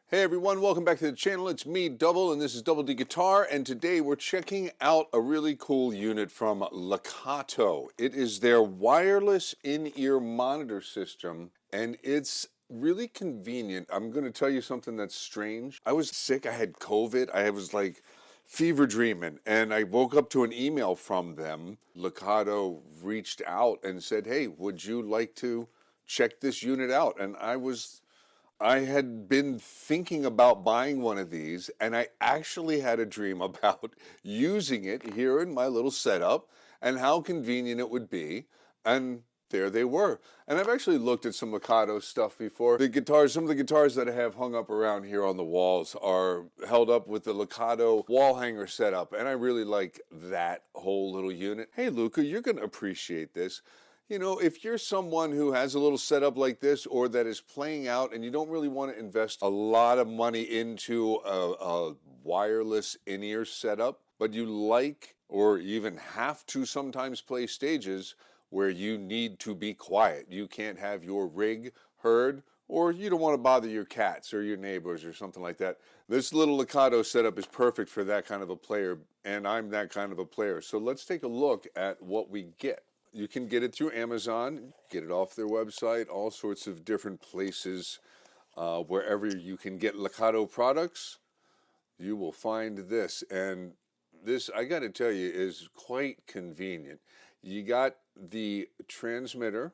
Hey everyone, welcome back to the channel. It's me, Double, and this is Double D Guitar, and today we're checking out a really cool unit from Lekato. It is their wireless in-ear monitor system, and it's really convenient. I'm going to tell you something that's strange. I was sick, I had COVID, I was like fever dreaming, and I woke up to an email from them. Lekato reached out and said, hey, would you like to check this unit out? And I had been thinking about buying one of these, and I actually had a dream about using it here in my little setup and how convenient it would be. And there they were. And I've actually looked at some Lekato stuff before. Some of the guitars that I have hung up around here on the walls are held up with the Lekato wall hanger setup, and I really like that whole little unit. Hey, Luca, you're going to appreciate this. You know, if you're someone who has a little setup like this or that is playing out and you don't really want to invest a lot of money into a wireless in-ear setup, but you like or even have to sometimes play stages where you need to be quiet. You can't have your rig heard, or you don't want to bother your cats or your neighbors or something like that. This little Lekato setup is perfect for that kind of a player, and I'm that kind of a player. So let's take a look at what we get. You can get it through Amazon, get it off their website, all sorts of different places. Wherever you can get Lekato products, you will find this. And this, I got to tell you, is quite convenient. You got the transmitter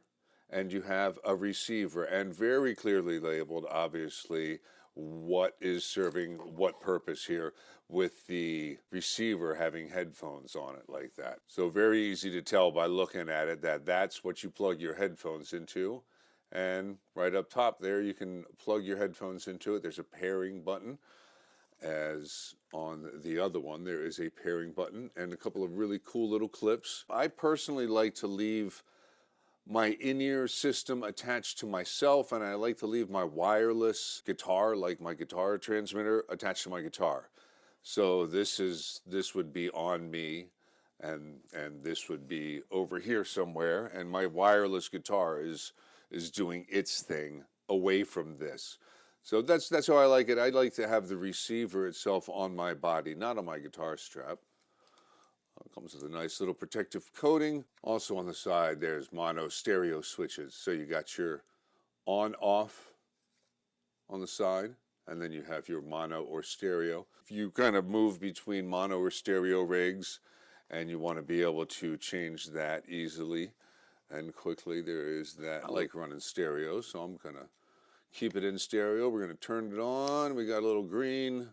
and you have a receiver, and very clearly labeled, obviously, what is serving what purpose here, with the receiver having headphones on it like that. So very easy to tell by looking at it that that's what you plug your headphones into. And right up top there, you can plug your headphones into it. There's a pairing button. As on the other one, there is a pairing button and a couple of really cool little clips. I personally like to leave my in-ear system attached to myself, and I like to leave my wireless guitar, like my guitar transmitter, attached to my guitar. So this would be on me, and this would be over here somewhere, and my wireless guitar is doing its thing away from this. So that's how I like it. I like to have the receiver itself on my body, not on my guitar strap. It comes with a nice little protective coating. Also on the side, there's mono stereo switches. So you got your on-off on the side, and then you have your mono or stereo. If you kind of move between mono or stereo rigs and you want to be able to change that easily and quickly, there is that. I like running stereo, so I'm going to keep it in stereo. We're going to turn it on. We got a little green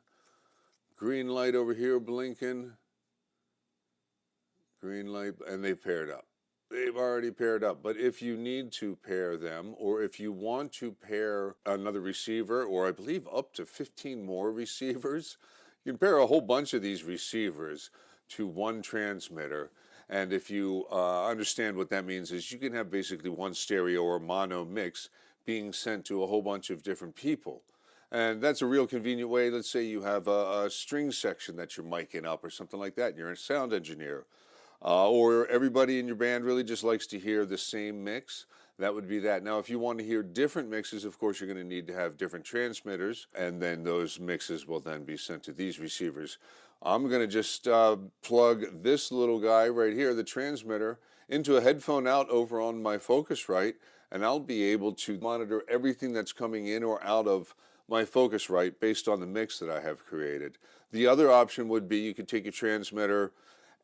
light over here blinking. Green light, and they've paired up. They've already paired up. But if you need to pair them, or if you want to pair another receiver, or I believe up to 15 more receivers, you can pair a whole bunch of these receivers to one transmitter. And if you understand what that means, is you can have basically one stereo or mono mix being sent to a whole bunch of different people. And that's a real convenient way. Let's say you have a string section that you're miking up or something like that, and you're a sound engineer. Or everybody in your band really just likes to hear the same mix. That would be that. Now, if you want to hear different mixes, of course, you're going to need to have different transmitters, and then those mixes will then be sent to these receivers. I'm going to just plug this little guy right here, the transmitter, into a headphone out over on my Focusrite, and I'll be able to monitor everything that's coming in or out of my Focusrite based on the mix that I have created. The other option would be you could take your transmitter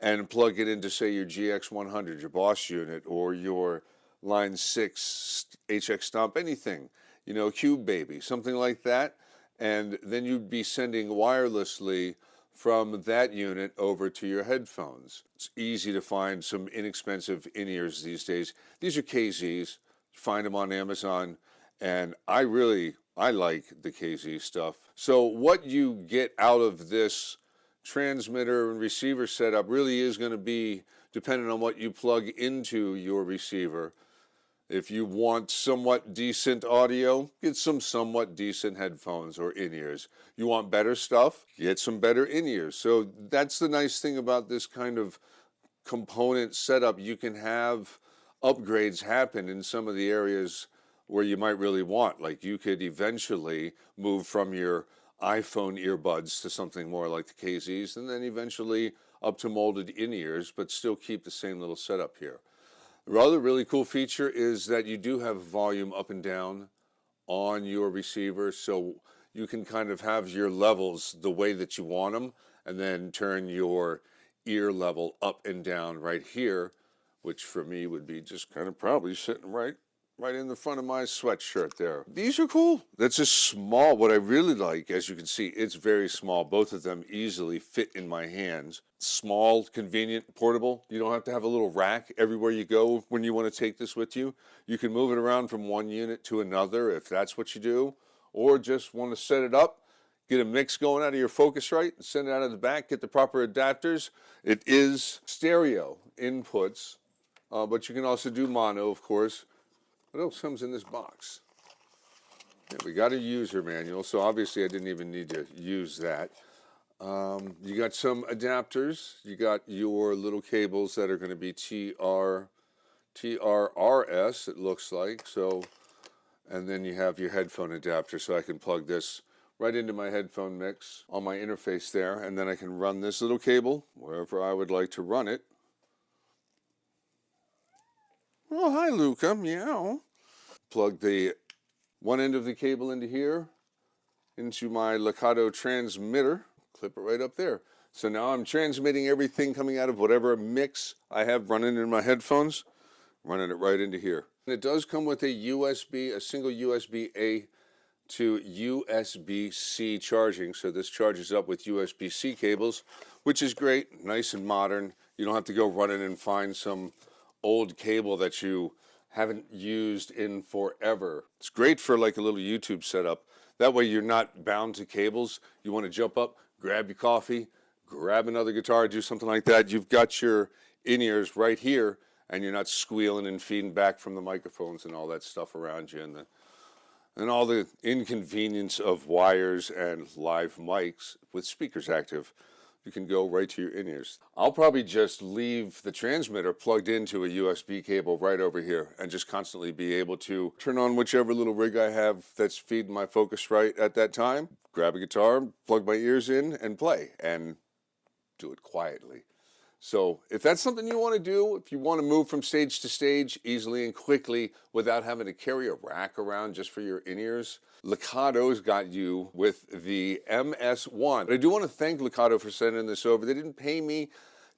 and plug it into, say, your GX100, your Boss unit, or your Line 6 HX Stomp, anything, you know, Cube Baby, something like that, and then you'd be sending wirelessly from that unit over to your headphones. It's easy to find some inexpensive in-ears these days. These are KZs. Find them on Amazon, and I like the KZ stuff. So what you get out of this transmitter and receiver setup really is going to be dependent on what you plug into your receiver. If you want somewhat decent audio, get some somewhat decent headphones or in-ears. You want better stuff, get some better in-ears. So that's the nice thing about this kind of component setup. You can have upgrades happen in some of the areas where you might really want. Like you could eventually move from your iPhone earbuds to something more like the KZs, and then eventually up to molded in-ears, but still keep the same little setup here. The other really cool feature is that you do have volume up and down on your receiver, so you can kind of have your levels the way that you want them, and then turn your ear level up and down right here, which for me would be just kind of probably sitting right in the front of my sweatshirt there. These are cool. That's a small, what I really like, as you can see, it's very small. Both of them easily fit in my hands. Small, convenient, portable. You don't have to have a little rack everywhere you go when you want to take this with you. You can move it around from one unit to another if that's what you do, or just want to set it up, get a mix going out of your Focusrite, send it out of the back, get the proper adapters. It is stereo inputs, but you can also do mono, of course. What else comes in this box? Yeah, we got a user manual, so obviously I didn't even need to use that. You got some adapters. You got your little cables that are going to be TRRS, it looks like. So, and then you have your headphone adapter, so I can plug this right into my headphone mix on my interface there, and then I can run this little cable wherever I would like to run it. Oh, hi, Luca. Meow. Plug the one end of the cable into here, into my Lekato transmitter. Clip it right up there. So now I'm transmitting everything coming out of whatever mix I have running in my headphones, running it right into here. And it does come with a USB, a single USB-A to USB-C charging. So this charges up with USB-C cables, which is great, nice and modern. You don't have to go running and find some old cable that you haven't used in forever. It's great for like a little YouTube setup. That way you're not bound to cables. You want to jump up, grab your coffee, grab another guitar, do something like that. You've got your in-ears right here, and you're not squealing and feeding back from the microphones and all that stuff around you, and all the inconvenience of wires and live mics with speakers active. You can go right to your in-ears. I'll probably just leave the transmitter plugged into a USB cable right over here and just constantly be able to turn on whichever little rig I have that's feeding my Focusrite at that time, grab a guitar, plug my ears in, and play, and do it quietly. So if that's something you want to do, if you want to move from stage to stage easily and quickly without having to carry a rack around just for your in-ears, Lekato's got you with the MS-1. But I do want to thank Lekato for sending this over. They didn't pay me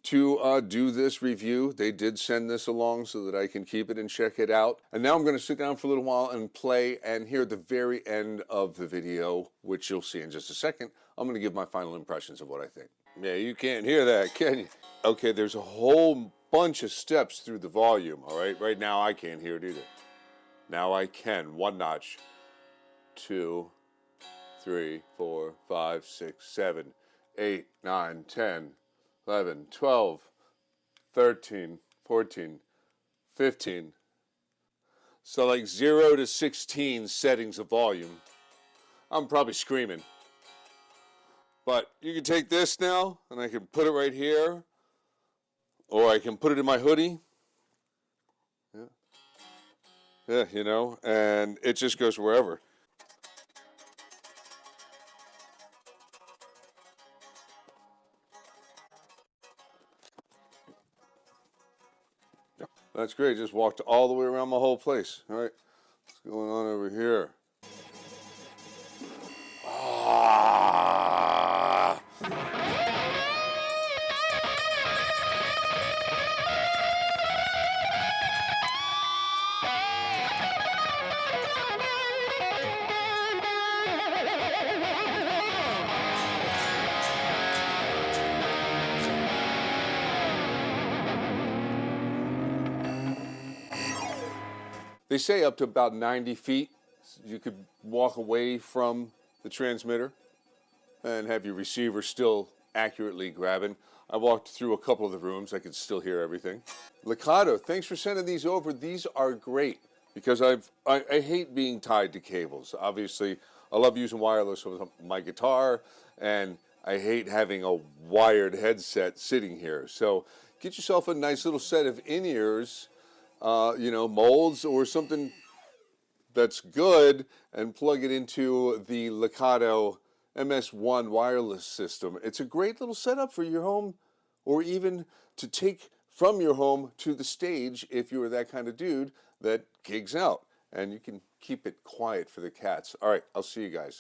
to do this review. They did send this along so that I can keep it and check it out. And now I'm going to sit down for a little while and play, and here at the very end of the video, which you'll see in just a second, I'm going to give my final impressions of what I think. Yeah, you can't hear that, can you? Okay, there's a whole bunch of steps through the volume, all right? Right now I can't hear it either. Now I can. One notch. 2, 3, 4, 5, 6, 7, 8, 9, 10, 11, 12, 13, 14, 15. So like 0 to 16 settings of volume. I'm probably screaming. But you can take this now, and I can put it right here, or I can put it in my hoodie. Yeah, you know, and it just goes wherever. That's great. Just walked all the way around my whole place. All right, what's going on over here? Ah! They say up to about 90 feet, you could walk away from the transmitter and have your receiver still accurately grabbing. I walked through a couple of the rooms. I could still hear everything. Lekato, thanks for sending these over. These are great because I hate being tied to cables. Obviously, I love using wireless with my guitar, and I hate having a wired headset sitting here. So get yourself a nice little set of in-ears, you know, molds or something that's good and plug it into the Lekato MS-1 wireless system. It's a great little setup for your home, or even to take from your home to the stage if you are that kind of dude that gigs out. And you can keep it quiet for the cats. All right, I'll see you guys.